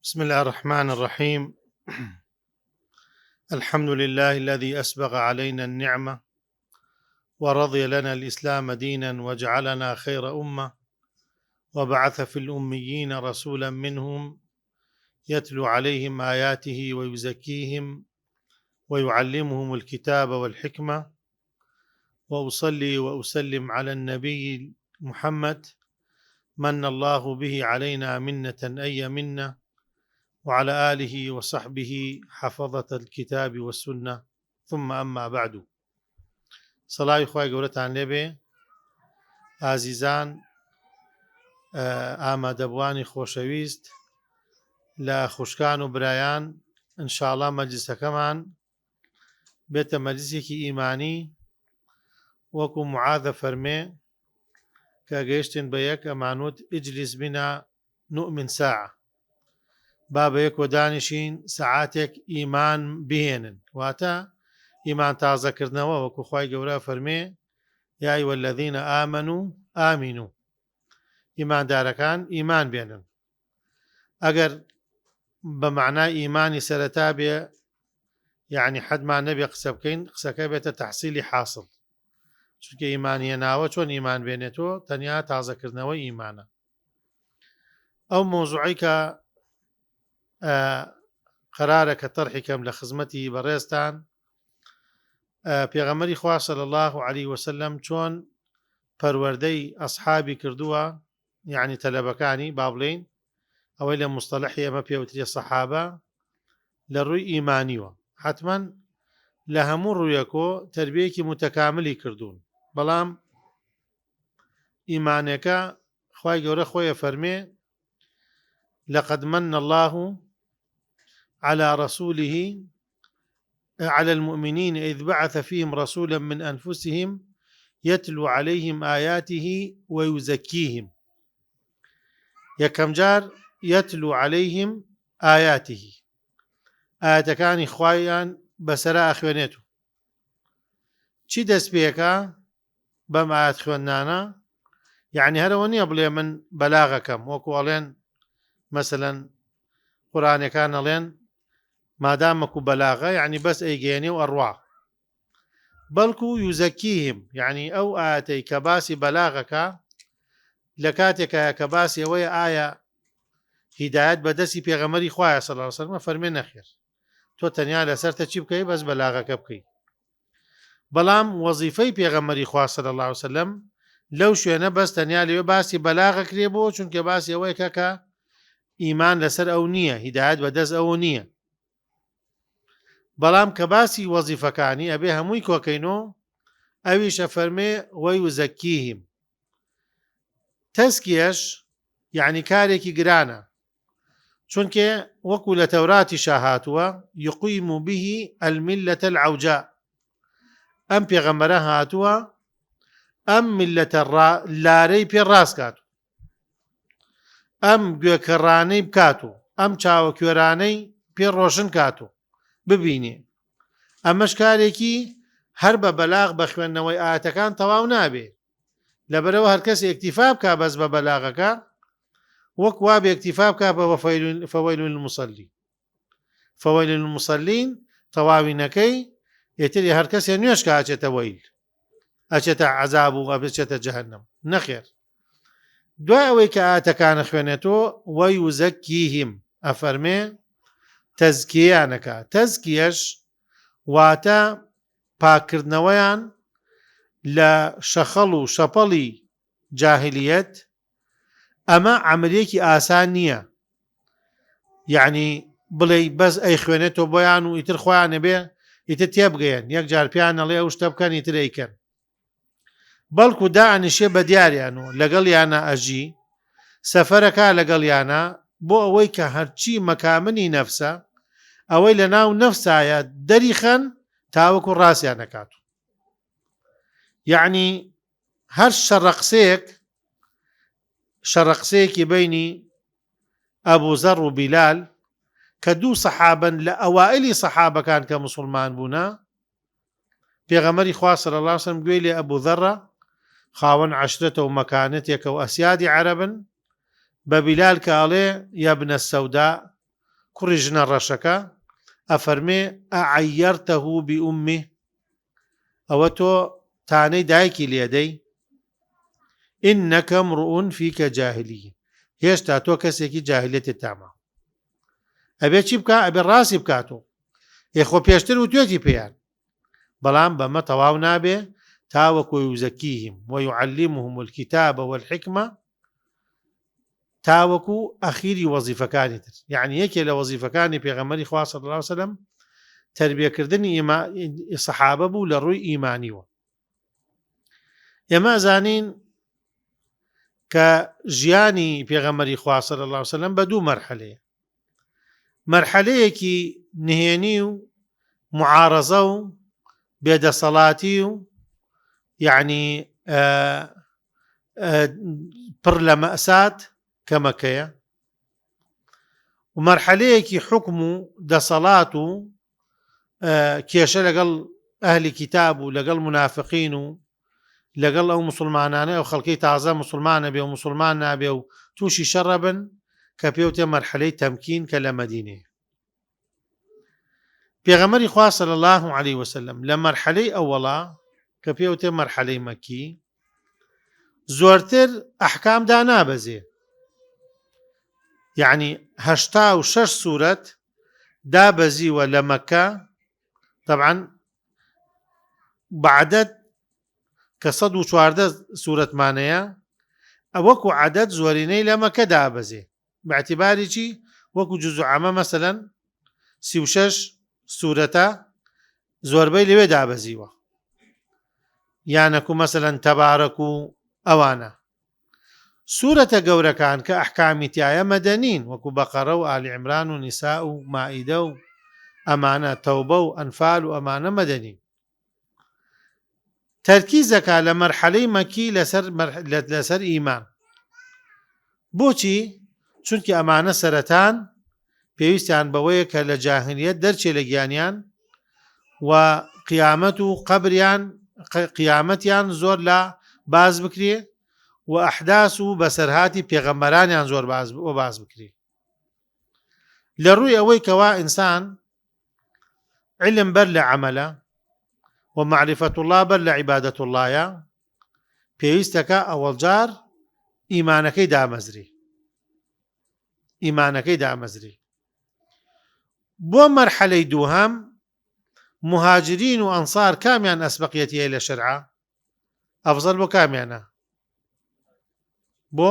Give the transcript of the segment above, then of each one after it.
بسم الله الرحمن الرحيم. الحمد لله الذي أسبغ علينا النعمة ورضي لنا الإسلام دينا وجعلنا خير أمة، وبعث في الأميين رسولا منهم يتلو عليهم آياته ويزكيهم ويعلمهم الكتاب والحكمة، وأصلي وأسلم على النبي محمد من الله به علينا منة أي منة، وعلى آله وصحبه حفظة الكتاب والسنة، ثم أما بعد. سڵاوی خوای گەورەتان لێبێ ئازیزان، ئامادەبوانی خۆشەویست لە خوشکان و برایان. ئینشاڵڵا مەجلیسەکەمان بێتە مەجلیسێکی ئیمانی، وەکو معاذە فەرمێ کە گەیشتن بە یەک ئەمانوت ئیجلیس بنا نؤمن ساعة، با بە یەکۆ دانیشین سەعاتێک ئیمان بهێنن، واتە ئیمان تازەکردنەوە، وەکو خوای گەورە فەرمێ یا ئەیوە الەذینە ئامەنوا ئامینوا، ئیماندارەکان ئیمان بێنن. ئەگەر بە معنای ئیمانی سەرەتا بێ، یعنی حەدمان نەبێ قسە بکەین، قسەکە بێتە تەحسیلی حاصل، چونکە ئیمانی هێناوە چۆن ئیمان بێنێتەوە، تەنیا تازەکردنەوەی ئیمانە. ئەو مۆزوعی کە قەرارە کە تەرحی کەم لە خزمەتی بەڕێزتان، پێغەمبەری خوا صلی الله علیه وسلم چۆن پەروەردەی ئەسحابی کردووە، یعنی تەلەبەکانی با بڵێین، ئەوەی لە مستەلەحی ئەمە پێوترێ سەحابە، لە ڕووی ئیمانیوە. حتمما لە هەموو ڕوویەکۆ تەربیەیەکی متەکاملی کردوون، بەڵام ئیمانەکە خوای گەورە خۆیە فەرمێ لقد من الله على رسوله على المؤمنين إذ بعث فيهم رسولا من أنفسهم يتلو عليهم آياته ويزكيهم. يكم جار يتلو عليهم آياته، آياتكاني خوايان بسراء خوانيتو چی دەست پێکا بەم ئاەت خوێندانە؟ یعنی هەرەوە نییە بڵێ من بەلاغەکەم، وەکو ئەڵێن مەسەلەن قورئانەکان ئەڵێن مادامەکو بەلاغە یعنی بەس ئەیگەێنێ و ئەڕوا، بەڵکو یوزەکیهم، یعنی ئەو ئاەتەی کە باسی بەلاغەکە لە کاتێکە کە باسی ئەوەیە ئایا هیدایەت بەدەستی پێغەمبەری خوایە صلی الله علیه وسلم، فەرمێ نەخێر، تۆ تەنیا لەسەرتە چی بکەی؟ بەس بەلاغەکە بکەی. بەڵام وەزیفەی پێغەمبەری خوا صلی الله علیه وسلم لەو شوێنە بەس تەنیا لەوێ باسی بەلاغە کرێ بۆ، چونکە باسی ئەوەیە کە ئیمان لەسەر ئەو نییە، هیدایەت بەدەست ئەوە نییە. بەڵام کە باسی وەزیفەکانی ئەبێ هەمووی کۆکەینۆ، ئەویشە فەرمێ وەیوزەکیهم. تەزکیەش یعنی کارێکی گرانە، چونکە وەکو لە تەوراتی هاتووە یقیم به الملة العوجاء، ئەم پێغەمبەرە هاتووە ئەم میلەتە لارەی پێ ڕاست کات، ئەم گوێکەڕانەی بکات و ئەم چاوەکوێرانەی پێ ڕۆشن کات و ببینێ. ئەمەش کارێکی هەر بە بەلاغ بە خوێندنەوەی ئاەتەکان تەواو نابێ، لەبەرەوە هەر کەس ئیکتیفا بکا بەس بە بەلاغەکە، وەک وا بێ ئیکتیفا بکا بە فەوەیل للموصەلین، فەوەیل للموصەلین تەواوینەکەی ئێتری هەر کەسێ نوێش کە ئاچێتە وەیل، ئەچێتە عەزاب و ئەبچێتە جەهەنەم، نەخێر. دوای ئەوەی کە ئاەتەکانە خوێنێتەوە وەیوزەکیهم، ئەفەرمێ تەزکیەیانەکە. تەزکیەش واتە پاکردنەوەیان لە شەخەڵ و شەپەڵی جاهلیەت. ئەمە عەمەلیەکی ئاسان نییە، یعنی بڵێ بەس ئەی خوێنێتەوە بۆیان و ئیتر خۆیان نەبێ ئیتر تێبگەیەن، یەک جار پێیان ئەڵێ ئەو شتە بکەن ئیتر ئەیکەن، بەڵکو دائەنیشێ بە دیاریان و لەگەڵ یانە ئەژی سەفەرەکە لەگەڵ یانە، بۆ ئەوەی کە هەرچی مەکامنی نەفسە ئەوەی لە ناو نەفسایە دەریخەن تاوەکو ڕاستیان نەکات. یعنی هەر شەڕەقسەیەکی بینی ئەبوو زەڕ و بیلال کە دوو سەحابن لە ئەوائلی سەحابەکان کە موسڵمان بوونە، پێغەمبەری خوا صلی الله علیه وسلم گوێی لێ ئەبوو زەڕە، خاوەن عەشرەتە و مەکانەتێکە و ئەسیادی عەرەبن، بە بیلال کە ئەڵێ یا بنە سەودا، کوڕی ژنە ڕەشەکە ئەفەرمێ ئەعەیەرتەه بئومه ئەوە تۆ تانەی دایکی لێدەی ئینەکە امڕؤون فیکە جاهلیە هێشتا تۆ کەسێکی جاهلیەتت تاما ئەبێ چی بکە ئەبێ ڕاستی بکاتەوە یەخۆ پێشتر و توێتی پێیان بەڵام بەمە تەواو نابێ تاوەکو یوزەکیهم ويعلمهم الكتاب والحكمة تاوەکو ئەخیری وەزیفەکانی تر یعنی یەکێ لە وەزیفەکانی پێغەمبەری خوا صلی الله علیه وسلم تربیەکردنی سەحابە بوو لە ڕووی ئیمانیوە ئێمە زانین کە ژیانی پێغەمبەری خوا صلی الله علیه وسلم بە دوو مەرحەلەیە مەرحەلەیەکی نهێنی و معارەزە و بێدەسەڵاتی و یعنی پڕ لە مەئسات کە مەکەیە و مەرحەلەیەکی حکم و دەسەڵات و کێشە لەگەڵ ئەهلی کیتاب و لەگەڵ منافقین و لەگەڵ ئەو مسلمانانە ئەو خەڵکەی تازە مسلمانە بێ و مسلمان نابێ و تووشی شەڕە بن کە پێوتێ مەرحەلەی تەمکین کە لە مەدینەیە پێغەمبەری خوا صلی الله عليه وسلم لە مەرحەلەی ئەوەڵا کە پێوتێ مەرحەلەی مەکی زۆرتر ئەحکام دانابەزێ یعنی 86 سورەت دابەزیوە لە مەکە طبعا بعدەت کە 114 سورەتمانەیە ئەوەکو عەدەد زۆرینەی لە مەکە دابەزێ باعتیباری چی وەکو جوزء عامە مەسەلەن 36 سورەتە زۆربەی لەوێ دابەزیوە یانەکو مەسەلەن تەبارەک و ئەوانە سورەتە گەورەکان کە ئەحکامی تایە مەدەنین وەکو بەقەرە و ئالی عیمران و نیسا و مائیدە و ئەمانە تەوبە و ئەنفال و ئەمانە مەدەنین تەرکیزەکە لە مەرحەلەی مەکی لەسەر ئیمان بۆچی چونکە ئەمانە سەرەتان پێویستیان بەوەیە کە لە جاهلیەت دەرچێ لە گیانیان و قیامەت و قەبریان قیامەتیان زۆر لە باز بکرێ و ئەحداس و بەسەرهاتی پێغەمبەرانیان زۆر باز بکرێ لە ڕووی ئەوەی کەوا ئینسان علم بەر لە عەمەلە و معرفەت الله بەر لە عیبادەت اللهە پێویستەکە ئەوەڵجار ئیمانەکەی دامەزری بۆ مەرحەلەی دووهەم مهاجرین و ئەنسار کامیان ئەسبەقیەتیە لە شەرعە ئەفزەل بۆ کامیانە بۆ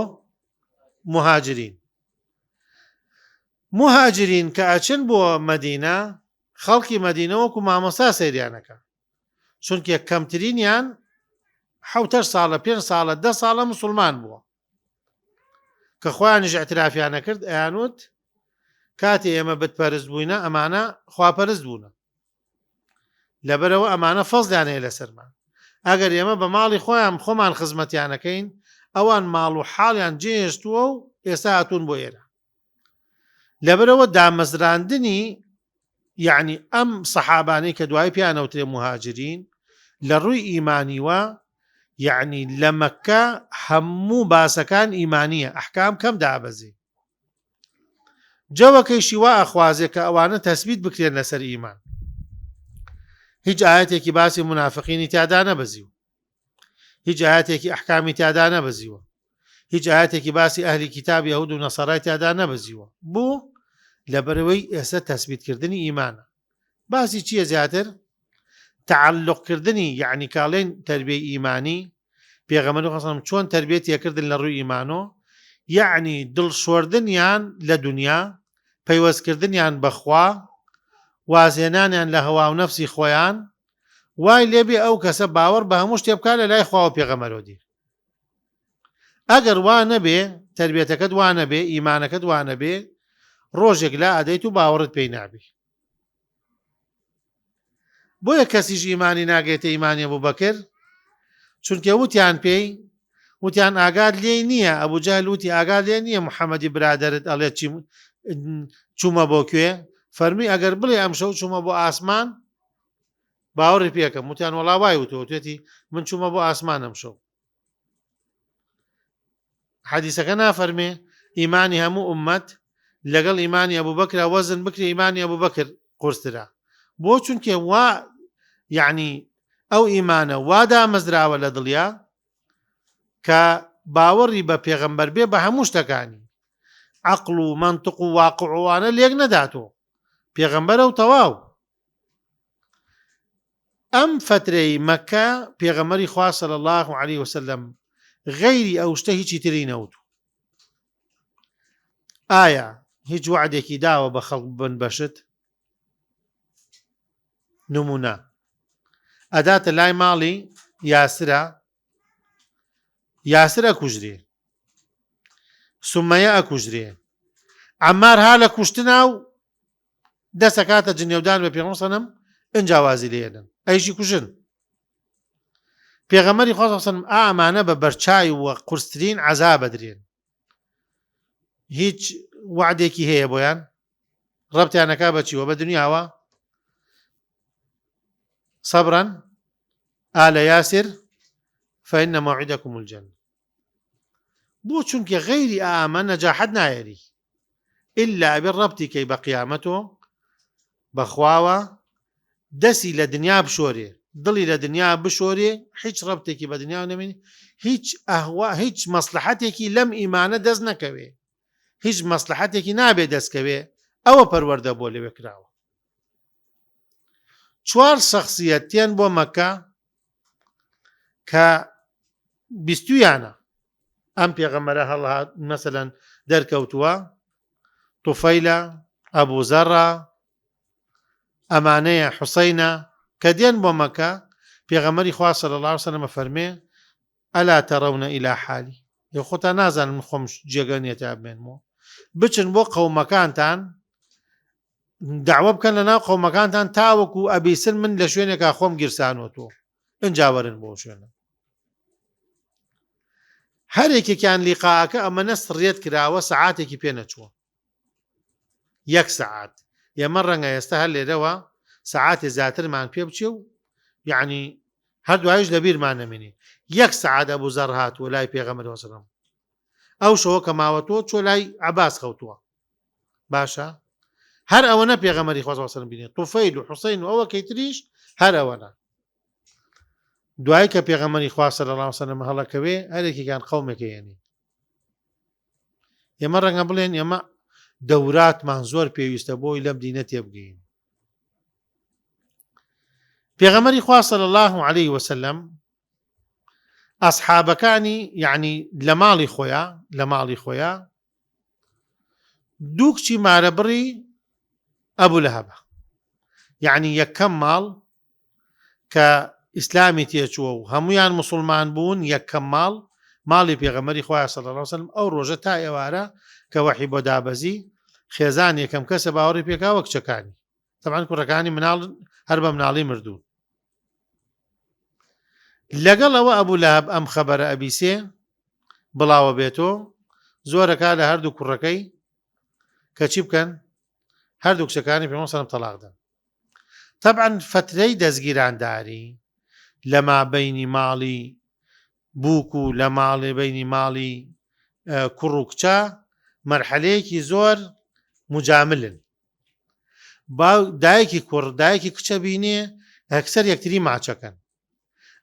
مهاجرین کە ئەچن بۆ مەدینە خەڵکی مەدینە وەکو مامۆستا سەیریانەکە چونکە کەمترینیان 7 ساڵە 5 ساڵە 10 ساڵە مسلمان بووە کە خۆیانیش ئەترافیانە کرد ئەیانوت کاتێ ئێمە بتپەرست بووینە ئەمانە خواپەرست بوونە لەبەرەوە ئەمانە فەزلیانەیە لەسەرمان ئەگەر ئێمە بە ماڵی خۆمان خزمەتیانەکەین ئەوان ماڵ و حاڵیان جێهێشتووە و ئێستا هاتوون بۆ ئێرە لەبەرەوە دامەزراندنی یعنی ئەم سەحابانەی کە دوای پیانەوترێ مهاجرین لە ڕووی ئیمانیوە یعنی لە مەکە هەموو باسەکان ئیمانیە ئەحکام کەم دابەزێ جەوەکەیشی وا ئەخوازێ کە ئەوانە تەسبیت بکرێن لەسەر ئیمان هیچ ئاەتێکی باسی منافقینی تیادا نەبەزیوە هیچ ئاەتێکی ئەحکامی تیادا نەبەزیوە هیچ ئاەتێکی باسی ئەهلی کتاب یەهود و نەسەڕای تیادا نەبەزیوە بوو لەبەرەوەی ئێستا تەسبیتکردنی ئیمانە باسی چییە زیاتر تعلقکردنی یعنی کاڵێن تربیەی ئیمانی پێغەمبەر خۆسەڵام چۆن تربیەت یەکردن لە ڕووی ئیمانۆ یعنی دڵشۆردنیان لە دنیا پەیوەستکردنیان بەخوا وازێنانیان لە هەوا و نەفسی خۆیان وای لێبێ ئەو کەسە باوەڕ بە هەموو شتێ بکات لە لای خوا و پێغەمبەرەوە دی ئەگەر وا نەبێ تربیەتەکەت وا نەبێ ئیمانەکەت وا نەبێ ڕۆژێک لا ئەدەیت و باوەڕت پێی نابێ بۆیە کەسیش ئیمانی ناگێتە ئیمانی ئەبوبەکر چونکە وتیان پێی وتیان ئاگات لێ نییە ئەبوجەهل وتی ئاگات لێ نییە محەممەدی برادرت ئەڵێ چوومە بۆ کوێ فەرمی ئەگەر بڵێ ئەم شەو چوومە بۆ ئاسمان باوەڕی پێکەم وتیان وەڵا وای وتوێتی من چوومە بۆ ئاسمان ئەم شەو حەدیسەکە نافەرمێ ئیمانی هەموو ئومەت لەگەڵ ئیمانی ئەبوو بەکرا وەزن بکرێ ئیمانی ئەبوو بەکر قورسترا بۆ چونکە وا یعنی ئەو ئیمانە وادا مەزراوە لە دڵیا کە باوەڕی بە پێغەمبەر بێ بە هەموو شتەکانی عەقڵ و مەنتق و واقعوانە لێک نەداتۆ پێغەمبەرە و تەواو ئەم فترەی مەکە پێغەمبەری خوا صلی الله عليه وسلم غەیری ئەو شتە هیچی تری نەوت ئایا هیچ وعدێکی داوە بە خەڵک بن بەشت نمونە ئەداتە لای ماڵی یاسر ئەکوژرێ سومەیە ئەکوژرێ عەمار ها لە کوشتنا و دەسەکاتە جنێودان بە پێغەمبەر سەلەم ئەنجاوازی لێدەن ئەیشی کوژن پێغەمبەری خوا صلی الله علیه وسلم ئامانە بە بەرچای وە قورسترین عەزاب ئەدرێن هیچ وعدێکی هەیە بۆیان ڕەبتیانەکا بەچیوە بە دنیاوە صبرا آل ياسر فإن موعدكم الجنة بۆ چونکە غەیری ئامە نەجاحەت نایەری ئللا بێ ڕەبتیکەی بە قیامەتۆ بەخواوە دەسی لە دنیا بشۆرێ دڵی لە دنیا بشۆرێ هیچ ڕەبتێکی بە دنیا نەمێنی هیچ مەسلحەتێکی لەم ئیمانە دەست نەکەوێ هیچ مەسلحەتێکی نابێ دەستکەوێ ئەوە پەروەردە بۆ لەوێ کراوە چوار شەخسیەتیان بۆ مەکە کە بیستویانە ئەم پێغەمبەرە هەڵهات مەسەلەن دەرکەوتووە توفەیلە ئەبوو زەڕە ئەمانەیە حوسەینە کە دێن بۆ مەکە پێغەمبەری خوا صلی الله عليه وسلم فەرمێ ئەلا تەڕەونە ئیلا حالی خۆتان نازانم من خۆم جێگەنیەتە بمێنمەوە بچن بۆ قەومەکانتان داوا بکەن لە ناو قەومەکانتان تاوەکو ئەبیسن من لە شوێنێکا خۆم گیرسانۆتۆ ئەنجاوەرن بۆ شوێنە هەرێکێکیان لیقاکە ئەمەنە سڕێت کراوە سەعاتێکی پێ نەچووە 1 سەعات ئێمە ڕەنگە ئێستا هەر لێرەوە سەعاتێ زیاترمان پێ بچێ و یعنی هەردوایش لەبیرمان نەمێنێ 1 سەعات ئەبوو زەڕ هاتووە لای پێغەمبەر وەسەلەم ئەو شەوە کە ماوەتۆ چۆ لای عەباس خەوتووە باشە هەر ئەوەنە پێغەمبەری خوا صلی الله علیه وسلم بینێ توفەیل و حوسەین و ئەوە کەیتریش هەر ئەوەنە دوای کە پێغەمبەری خوا صلی الله علیه وسلم هەڵەکەوێ هەرێکێکیان قەومێکەیەنی ئێمە ڕەنگە بڵێن ئێمە دەوراتمان زۆر پێویستە بۆی لەم دینە تێبگەین پێغەمبەری خوا صلی الله عليه وسلم ئەسحابەکانی یعنی لە ماڵی خۆیان دوو کچی مارەبڕی ئەبوو لەهەبە یعنی یەکەم ماڵ کە ئیسلامی تێچووە و هەمویان موسڵمان بوون یەکەم ماڵی پێغەمبەری خوا صلی الله عليه وسلم ئەو ڕۆژە تا ئێوارە کە وەحی بۆ دابەزی خێزان یەکەم کەسە باوەڕی پێکاوە کچەکانی تەبعاً کوڕەکانی مناڵ هەر بە مناڵی مردوون لەگەڵ ئەوە ئەبوو لەهەب ئەم خەبەرە ئەبیسێ بڵاوە بێتۆ زۆرەکە لە هەردوو کوڕەکەی کە چی بکەن هەردوو کچەکانی پێغەمبەر سەلەم تەلاق دەن تەبعاً فترەی دەستگیرانداری لە مابەینی ماڵی بووک و لە بەینی ماڵی کوڕ و کچە مەرحەلەیەکی زۆر مجاملن دایکی کوڕ دایکی کچە بینێ ئەکسەر یەکتری ماچەکەن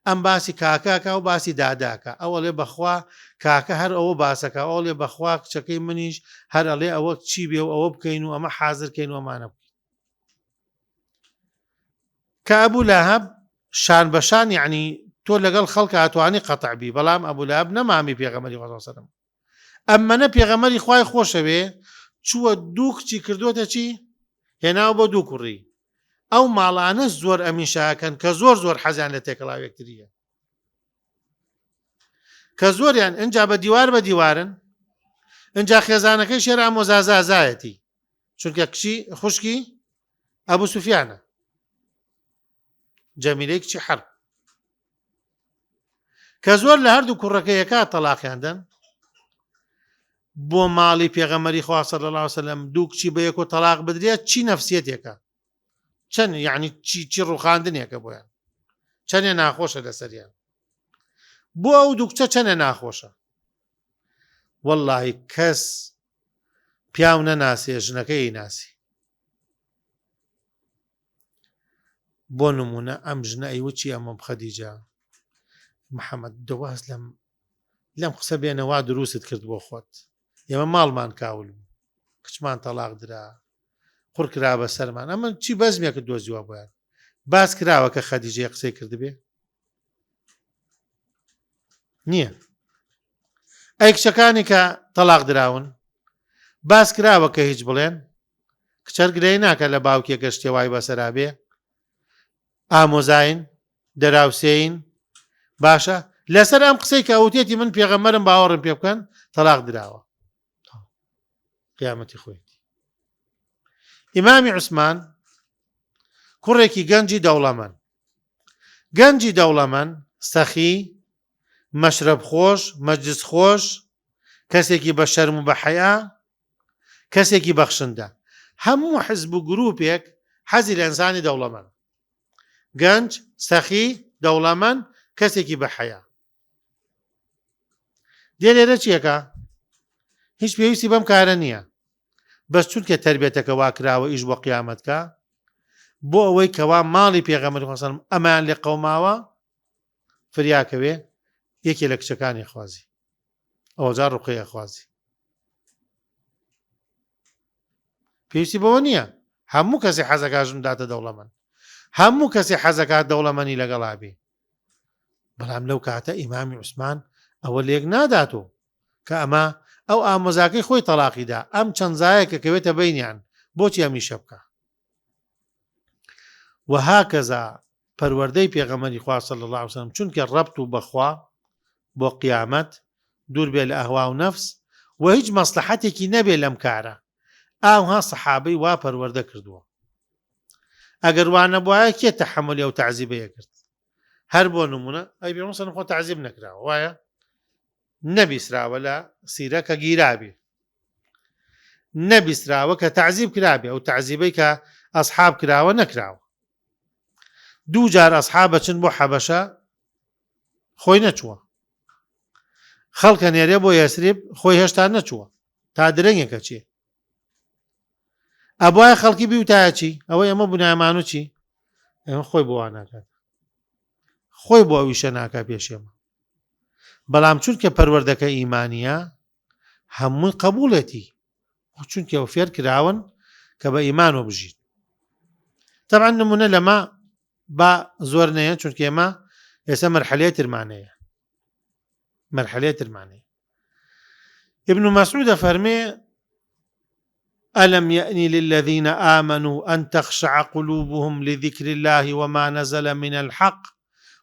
ئەم باسی کاکاکە و باسی داداکە ئەوەڵێ بەخوا کاکە هەر ئەوە باسەکە ئەوڵێ بەخوا کچەکەی منیش هەر ئەڵێ ئەوە چی بێ و ئەوە بکەین و ئەمە حازرکەین و ئەمانە بکەین کە ئەبوو لەهەب شان بەشان یعنی تۆ لەگەڵ خەڵکە ئەتوانی قەتع بی بەڵام ئەبوو لەهەب نەمامی پێغەمبەری خوا صلی الله علیه وسلم ئەممەنە پێغەمبەری خوای خۆشەوێ چووە دوو کچی کردوتە چی هێناو بۆ دوو کوڕی ئەو ماڵانە زۆر ئەمیشاکەن کە زۆر حەزیان لە تێکەڵاو یەکتریە کە زۆریان ئەنجا بە دیوارن ئەنجا خێزانەکەی شێرا مۆزازازایەتی چونکە کچی خوشکی ئەبوو سوفیانە جەمیلەی کچی حەرب کە زۆر لە هەردوو کوڕەکەیەکە تەلاقیاندن بۆ ماڵی پێغەمبەری خوا صلی الله علیه وسلم دوو کچی بە یەکۆ تەلاق بدرێت چی نەفسیەتێکە چەند یعنی چی ڕووخاندنێکە بۆیان چەندێ ناخۆشە لەسەریان بۆ ئەو دوو کچە چەندێ ناخۆشە وەڵڵاهی کەس پیاو نەناسێ ژنەکەی ناسی بۆ نمونە ئەم ژنە ئەیوچی ئەمەم خەدیجە محەممەد دەواز لەم قسە بێنەوا دروست کرد بۆ خۆت ئێمە ماڵمان کاول بوو کچمان تەلاق درا قوڕ کرا بە سەرمان ئەمە چی بەزمێکە دۆزیوە بۆیان باس کراوە کە خەدیجە قسەی کردبێ نییە ئەی کچەکانی کە تەلاق دراون باس کراوە کە هیچ بڵێن کچەر گرەی ناکە لە باوکێکە شتێوای بەسەرابێ ئامۆزاین دەراوسێین باشە لەسەر ئەم قسەی کە ئەوتێتی من پێغەمبەرم باوەڕم پێ بکەن تەلاق دراوە قیامەتی خۆیتی ئیمامی عوسمان کوڕێکی گەنجی دەوڵەمەند سەخی مەشرب خۆش مەجلس خۆش کەسێکی بە شەرم و بە حەیا کەسێکی بەخشندە هەموو حزب و گروپێک حەزی لە ئینسانی دەوڵەمەند گەنج سەخی دەوڵەمەند کەسێکی بە حەیا دێ لێرە چیەکە هیچ پێویستی بەم کارە نییە بەس چونکە تربێتەکە وا کراوە ئیش بۆ قیامەتکە بۆ ئەوەی کەوا ماڵی پێغەمبەری خۆسەڵم ئەمان لێ قەوماوە فریاکەوێ یەکێ لە کچەکانی خوازی ئەوە جار ڕوقەیە خوازی پێویستی بەوە نییە هەموو کەسی حەزەکە داتە دەوڵەمەند هەموو کەسی حەزەکات دەوڵەمەندی لەگەڵا بێ بەڵام لەو کاتە ئیمامی عوسمان ئەوە لێک ناداتۆ کە ئەمە ئەو ئامۆزاکەی خۆی تەلاقیدا ئەم چەند زایەکە کەوێتە بینیان بۆچی ئەمیشە بکە وهاکەزا پەروەردەی پێغەمبەری خوا صلی الله علیه وسلم چونکە ڕەبط و بەخوا بۆ قیامەت دوور بێ لە ئەهوا و نەفس و هیچ مەسلحەتێکی نەبێ لەم کارە ئاوها سەحابەی وا پەروەردە کردووە ئەگەر وانە بواە کێ تەحەمولی ئەو تەعزیبەیە کرد هەر بۆ نمونە ئەی پێغەمبەر سەڵەم خۆ تەعزیب نەکراوە وایە نەبیسراوە لە سیرە کە گیرابێ نەبیسراوە کە تەعزیب کرابێ ئەو تەعزیبەی کە ئەسحاب کراوە نەکراوە دوو جار ئەسحاب بەچن بۆ حەبەشە خۆی نەچووە خەڵکە نێرێ بۆ یەسریب خۆی هێشتا نەچووە تا درەنگێکە چێ ئەبوایە خەڵکی بیوتایە چی ئەوەی ئەمە بنایمان و چی ئەمە خۆی بۆ وا ناکات خۆی بۆ ئەویشە ناکا پێشێمە بەڵام چونکە پەروەردەکە ئیمانیە هەمووی قبوڵێتی چونکە ئەو فێر کراون کە بە ئیمانەوە بژین تەبعا نمونە لەمە با زۆر نەیە چونکە ئێمە ئێستا مەرحەلەیە ترمانەیە ابن مسعود فەرمێ ألم يأن للذين آمنوا أن تخشع قلوبهم لذكر الله وما نزل من الحق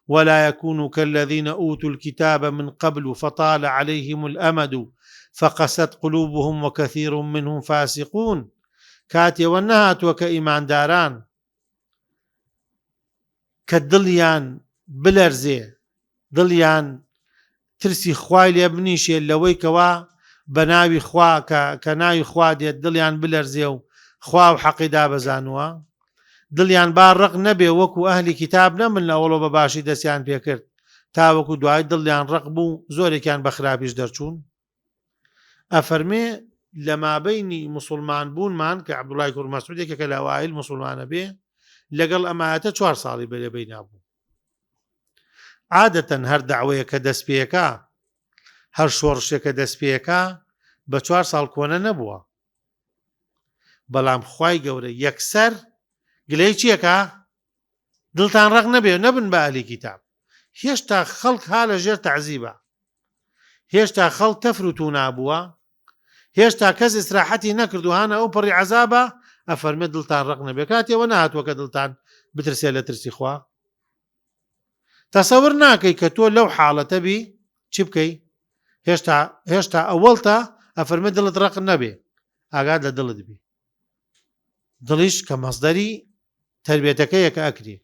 ولا يكونوا كالذين أوتوا الكتاب من قبل فطال عليهم الأمد فقست قلوبهم وكثير منهم فاسقون كاتي والنهات وكإيمان داران كالدليان بلرزي دليان ترسي خوای لێ بنیشێ لەوەی کەوا بەناوی خوا کە ناوی خوا دێت دڵیان بلەرزێ و خوا و حەقی دابەزانووە دڵیان با ڕق نەبێ وەکو ئەهلی کتاب نەمن لەوەڵۆ بە باشی دەستیان پێکرد تاوەکو دوای دڵیان ڕق بوو زۆرێکیان بە خراپیش دەرچوون ئەفەرمێ لە مابەینی موسڵمان بوونمان کە عەبدوڵای کوڕ مەسعودێکە کە لە ئەوائیل موسڵمانە بێ لەگەڵ ئەمایەتە 4 ساڵی بەلێبەی نابوو عادەتەن هەر داوەیە کە دەست پێەکە هەر شۆڕشێکە دەست پێەکە بە 4 ساڵ کۆنە نەبووە بەڵام خوای گەورە یەکسەر گلەی چیەکە دڵتان ڕق نەبێ نەبن بە ئەهلی کتاب هێشتا خەڵک ها لە ژێر تەعزیبە هێشتا خەڵک تەفروتو نابووە هێشتا کەس ئیسراحەتی نەکردو هانە ئەو پڕی عەزابە ئەفەرمێ دڵتان ڕق نەبێ کاتێوە نەهاتووە کە دڵتان بترسێ لە ترسی خوا تەسەور ناکەی کە تۆ لەو حاڵەتە بی چی بکەی هێشتا ئەوەڵتە ئەفەرمێ دڵت ڕق نەبێ ئاگاد لە دڵت بی دڵیش کە مەصدەری تربێتەکەیە کە ئەکری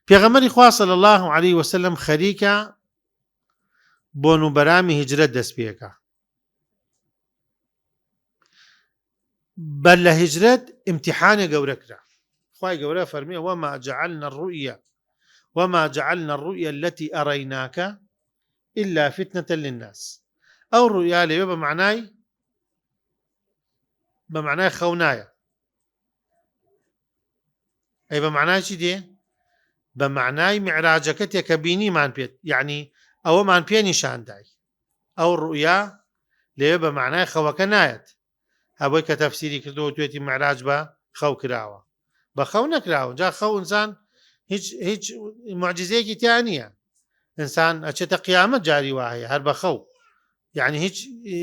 پێغەمبەری خوا صلی الله علیه وسلم خەریکە بۆ نوبەرامی هیجرەت دەست پێەکە بەر لە هیجرەت ئیمتیحانێ گەورە کرا خوای گەورە فەرمێ وما جعلنا الرؤيا التي أريناك إلا فتنة للناس أو الرؤيا لێ بە معنای بە معنای خەونایە. ئەی بە معنای چی دێ؟ بە معنای معراجەکە تێکە بینیمان پێت، یعنی ئەوەمان پێ نیشاندای. ئەو ڕوویا لێوێ بە معنای خەوەکە نایەت، هەبۆی کە تەفسیری کردەوە توێتی معراج بە خەو کراوە، بە خەو نەکراوە. جا خەو ئینسان هیچ معجزەیەکی تیا نییە، ئینسان ئەچێتە قیامەت جاری وا هەیە هەر بە خەو، یعنی هیچ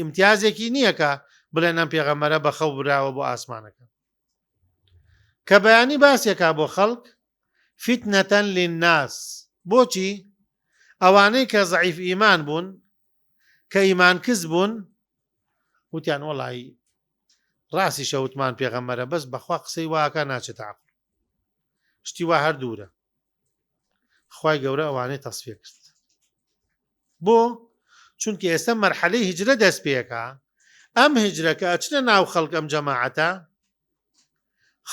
امتیازێکی نییە کە بڵێن ئەم پێغەمبەرە بە خەو براوە بۆ ئاسمانەکە. کە بەیانی باسێکا بۆ خەڵک فتنەتەن للناس، بۆچی؟ ئەوانەی کە زەعیف ئیمان بوون، کە ئیمان کەس بوون، وتیان وەڵی ڕاستی شەوتمان پێغەمبەرە، بەس بەخوا قسەی واکە ناچێت عەقڵ، شتی وا هەر دوورە. خوای گەورە ئەوانەی تەسفیە کرد. بۆ؟ چونکە ئێستا مەرحەلەی هیجرە دەست پێەکە. ئەم هیجرەکە ئەچنە ناو خەڵک، ئەم جەماعەتە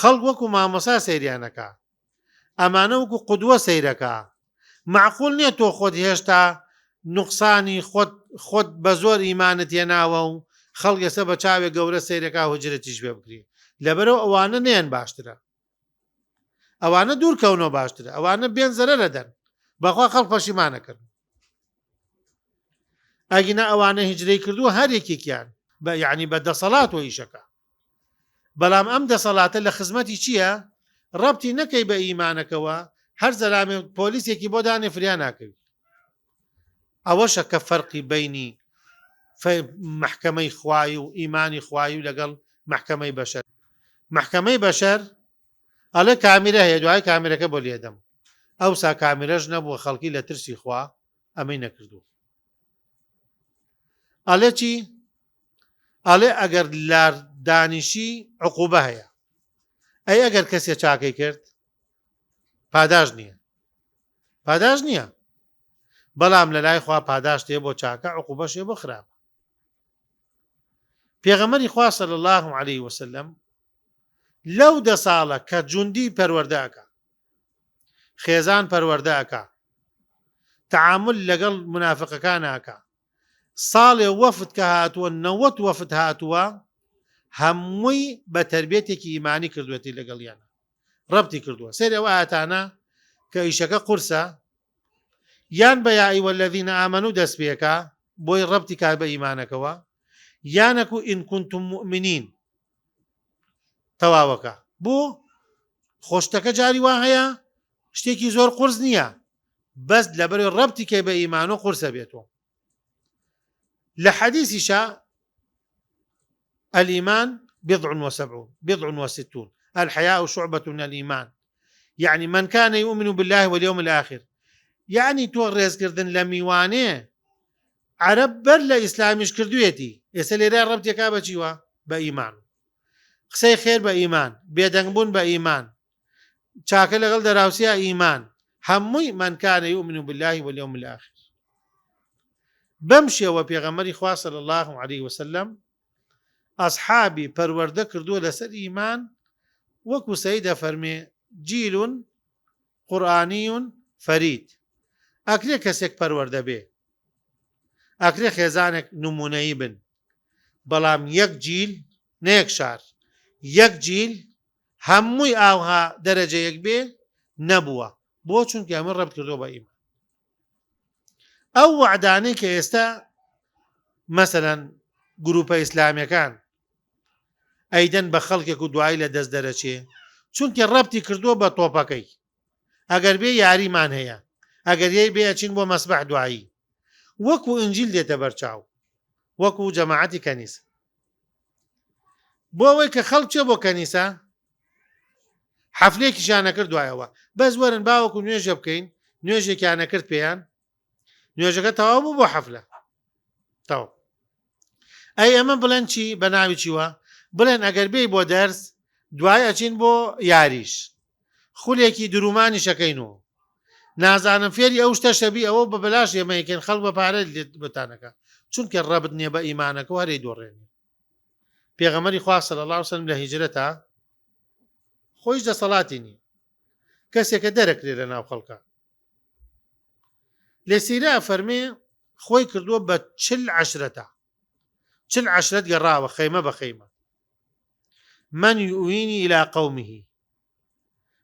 خەڵک وەکو مامۆسا سەیریانەکە، ئەمانە وەکو قودوە سەیرەکە. معقول نییە تۆ خۆت هێشتا نوقسانی خۆت بە زۆر ئیمانت هێناوە و خەڵک ئێستا بە چاوێک گەورە سەیرەکە و هیجرەتیش پێ بکری. لەبەرەوە ئەوانە نێن باشترە، ئەوانە دوورکەونەوە باشترە، ئەوانە بێن زەرەرە دەن، بەخوا خەڵک پەشیمانەکردن. ئەگینا ئەوانە هیجرەی کردووە هەر یەکێکیان یعنی بە دەسەڵات و ئیشەکە، بەڵام ئەم دەسەڵاتە لە خزمەتی چییە؟ ڕەبتی نەکەی بە ئیمانەکەوە، هەر زەرامێ پۆلیسێکی بۆ دانێ فریان ناکەوی. ئەوەشە کە فەرقی بەینی محکەمەی خوای و ئیمانی خوای و لەگەڵ محکەمەی بەشەر. محکەمەی بەشەر ئەڵێ کامیرە هەیە، دوای کامیرەکە بۆ لێدەم، ئەوسا کامیرەش نەبووە، خەڵکی لە ترسی خوا ئەمەی نەکردو. ئەڵێ چی؟ ئەڵێ ئەگەر لار دانیشی عقوبە هەیە، ئەی ئەگەر کەسێ چاکەی کرد پاداش نییە، پاداش نییە، بەڵام لە لای خوا پاداش تێ بۆ چاکە، عقوبەشێ بۆ خراپە. پێغەمبەری خوا صلی الله علیه وسلم لەو 10 ساڵە کە جوندی پەروەردەکە، خێزان پەروەردەکە، تعامل لەگەڵ منافقەکانەکە، ساڵێ وەفد کە هاتووە 90 وەفد هاتووە، هەمووی بە تەربیەتێکی ئیمانی کردوێتی لەگەڵیانە، ڕەبتی کردووە. سەیری ئەو ئاەتانە کە ئیشەکە قورسە، یان بە یا ئەیوە الەذینە ئامەنوو دەست پێکە بۆی ڕەبتی کار بە ئیمانەکەوە، یانەکو ئین کونتم مؤمنین تەواوەکە. بۆ خۆشتەکە جاری وا هەیە شتێکی زۆر قورس نییە، بەس لەبەرەوەی ڕەبتی کەی بە ئیمان و قورسە بێتەوە. لە حەدیثیشە الإيمان بضع وستون الحياء شعبة من الإيمان، يعني من كان يؤمن بالله واليوم الآخر، يعني تو ڕێزکردن لە میوانێ عەرەب بەر لە ئیسلامیش کردوێتی، ئێستا لێرە ڕەبتێکا بە چیوە؟ بە ئیمان. قسەی خێر بە ئیمان، بێدەنگبوون بە ئیمان، چاکە لەگەڵ دەراوسیا ئیمان، هەمووی من كان يؤمن بالله واليوم الآخر. بەم شێوە پێغەمبەری خوا صلی الله عليه وسلم ئەسحابی پەروەردە کردووە لەسەر ئیمان، وەکو سەید دەفەرمێ جیل قورئانی فەرید. ئەکرێ کەسێک پەروەردە بێ، ئەکرێ خێزانێک نمونەیی بن، بەڵام یەک جیل نەیەک شار، یەک جیل هەمووی ئاوها دەرەجەیەک بێ نەبووە. بۆ؟ چونکە ئەمە ڕەبت کردووە بە ئیمان. ئەو وەعدانەی کە ئێستا مەسەلەن گروپە ئیسلامیەکان ئەیدەن بە خەڵکێک و دوایی لە دەست دەرەچێ، چونکە ڕەبتی کردووە بە تۆپەکەی. ئەگەر بێ یاریمان هەیە، ئەگەر یەی بێ ئەچین بۆ مەسبەح دوایی، وەکو ئنجیل دێتە بەرچاو، وەکو جەماعەتی کەنیسە. بۆ ئەوەی کە خەڵک چێ بۆ کەنیسە، حەفلەیەکیشیان نەکرد دوایەوە، بەس وەرن باوەکو نوێژە بکەین، نوێژێکیان نەکرد پێیان، نوێژەکە تەواو بوو بۆ حەفلە تەواو. ئەی ئەمە بڵێن چی؟ بە ناوی چیوە؟ بڵێن ئەگەر بێی بۆ دەرس دوای ئەچین بۆ یاریش، خولێکی درومانی شەکەینەوە، نازانم فێری ئەو شتە شەبی ئەوە بە بەلاش ئێمەیەکەن، خەڵک بە پارە لێت بتانەکە، چونکە ڕەبت نییە بە ئیمانەکە و هەرەی دۆڕێنی. پێغەمبەری خوا صلی الله علیه وسلم لە هیجرەتە خۆیش دەسەڵاتی نییە، کەسێکە دەرەکرێ لە ناو خەڵکە. لە سیرە فەرمێ خۆی کردووە بە 40 عەشرەتە، 40 عەشرەت گەڕاوە خەیمە بە خەیمە. من يؤويني إلى قومه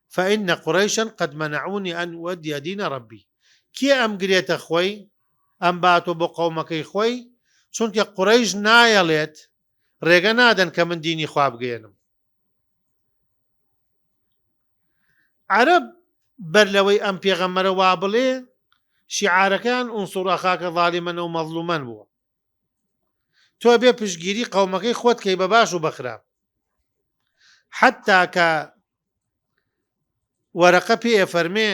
فإن قريشا قد منعوني أن أودي دين ربي. كي أم قريت أخوي أم باتوا بقومك خوي چونك قريش نايلت ڕێگە نادەن کە من دینی خوا بگەێنم. عەرەب بەر لەوەی ئەم پێغەمبەرە وا بڵێ شیعارەکان ئونسوڕ ئەخاکە ظالیمەن و مەظلومەن بووە. تۆ بێ پشتگیری قەومەکەی خۆت کەی بە باش و بەخراپ. حتا کە وەرەقە پێ فەرمێ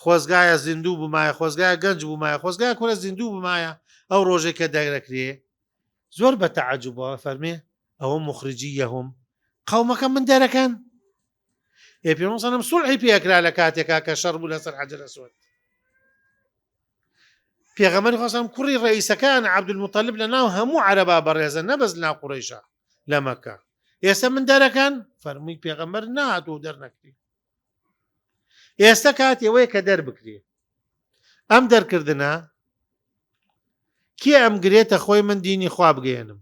خۆزگایە زیندوو بوومایە، خۆزگایە گەنج بوومایە، خۆزگایە کورە زیندوو بوومایە ئەو ڕۆژێک کە دەگرەکرێ زۆر بە تەعەجوبەوە فەرمێ ئەوە مخرجیەهم قەومەکە من دەرەکەن. پێغەمبەر سەلەم سوڵحی پێکرا لە کاتێکا کە شەڕ بوو لەسەر حەجەر ئەسوەد. پێغەمبەری خوا سەلەم کوڕی ڕەئیسەکان عەبدولموتەلیب لە ناو هەموو عەرەبا بەڕێزە نەبەست لە ناو قوڕەیشە لە مەککە. ئێستا من دەرەکەن فەرمووی پێغەمبەر نهاتوو دەرنەکری. ئێستا کاتێوەیە کە دەربکرێ. ئەم دەرکردنە کێ ئەم گرێتە خۆی من دینی خوا بگەێنم.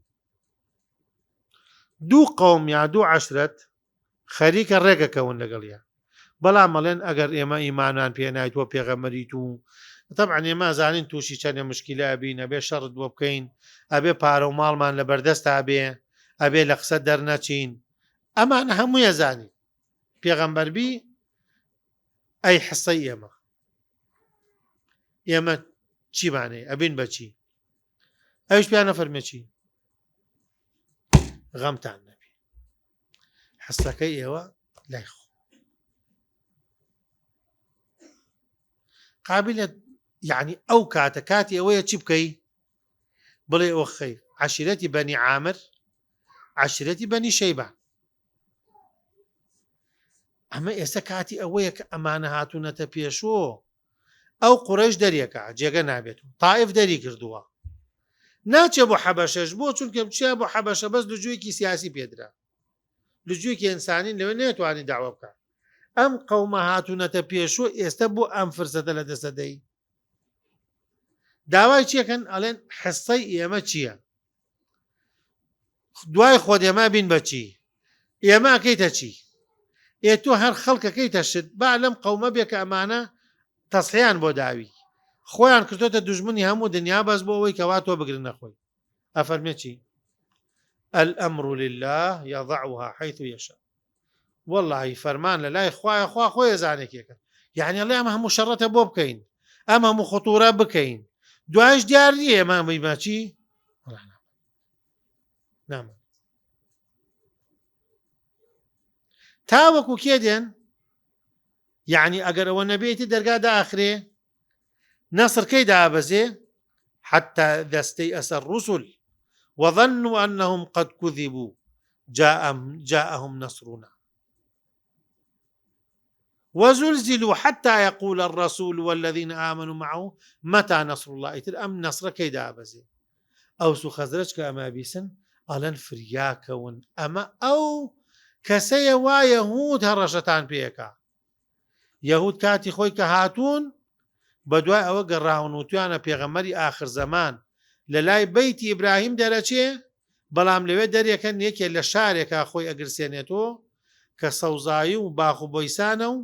دوو قەوم یا دوو عەشرەت خەریکە ڕێگەکەون لەگەڵیان، بەڵام مەڵێن ئەگەر ئێمە ئیمانان پێ نایتوە پێغەمبەریت و طبعا ئێمە زانین تووشی چەندە مشکیلە ئەبین، ئەبێ شەڕت بۆ بکەین، ئەبێ پارە و ماڵمان لە بەردەستا بێ، ئەبێ لە قسە دەرنەچین، ئەمانە هەموویە زانی. پێغەمبەربی ئەی حسەی ئێمە چیمانەیە ئەبین بەچی؟ ئەوش پیان نەفەرمێ چی؟ غەمتان نەبی، حسەکەی ئێوە لای خۆ قابلە. یعنی ئەو کاتە کاتی ئەوەیە چی بکەی؟ بڵێ ئەوە خەیر عەشیرەتی بەنی عامر عەشیرەتی بەنی شەیبان. ئەمە ئێستا کاتی ئەوەیە کە ئەمانە هاتوونەتە پێشۆ. ئەو قوڕەیش دەریەکە جێگە نابێت، تائیف دەری کردووە، ناچێ بۆ حەبەشەش بۆ چونکە بچیا بۆ حەبەشە بەس لجوویەکی سیاسی پێدرا، لجوویەکی ئینسانین لەوێ نێتوانی داوا بکە. ئەم قەومە هاتوونەتە پێشۆ ئێستا بۆ ئەم فرسەتە لە دەسەدەی داوای چیەکەن؟ ئەڵێن حسەی ئێمە چییە؟ دوای خۆت ئێمە بین بەچی؟ ئێمە ئەکەیتە چی؟ تۆ هەر خەڵکەکەیتە شت با لەم قەومە بێ کە ئەمانە تەسحیان بۆ داوی خۆیان کردوتە دوژمنی هەموو دنیا بەس بۆ ئەوەی کەوا تۆ بگرن نەخۆی. ئەفەرمێ چی؟ الأمر لله يضعها حيث يشاء. والله فەرمان لە لای خوایە، خوا خۆی زانێکێکە. یعنی ئەڵێ ئەمە هەموو شەڕەتە بۆ بکەین، ئەمە هەموو خطورە بکەین، دوایش دیار نییە ئێمە بینمە چی؟ نامە تاوەکو کێ دێن؟ یعنی ئەگەر ئەوە نەبێتی دەرگا داخرێ نەسر کەی دابەزێ؟ حتى إذا استيأس الرسل وظنوا أنهم قد كذبوا جاءهم نصرنا وزلزلوا حتى يقول الرسول والذين آمنوا معه متى نصر الله. أم نصر كي دابزي أوس خزرج كأما بيسن ألن فرياكون أما أو كسي ويهود هرشتان بيكا يهود كاتي خوي كهاتون بەدوای ئەوە گەڕاون و توانە پێغەمبەری ئاخر زەمان لە لای بەیتی ئیبراهیم دەرەچێ، بەڵام لەوێ دەرێکەن یەکێ لە شارێکا خۆی ئەگرسێنێتەوە کە سەوزایی و باخ و بۆیسانە و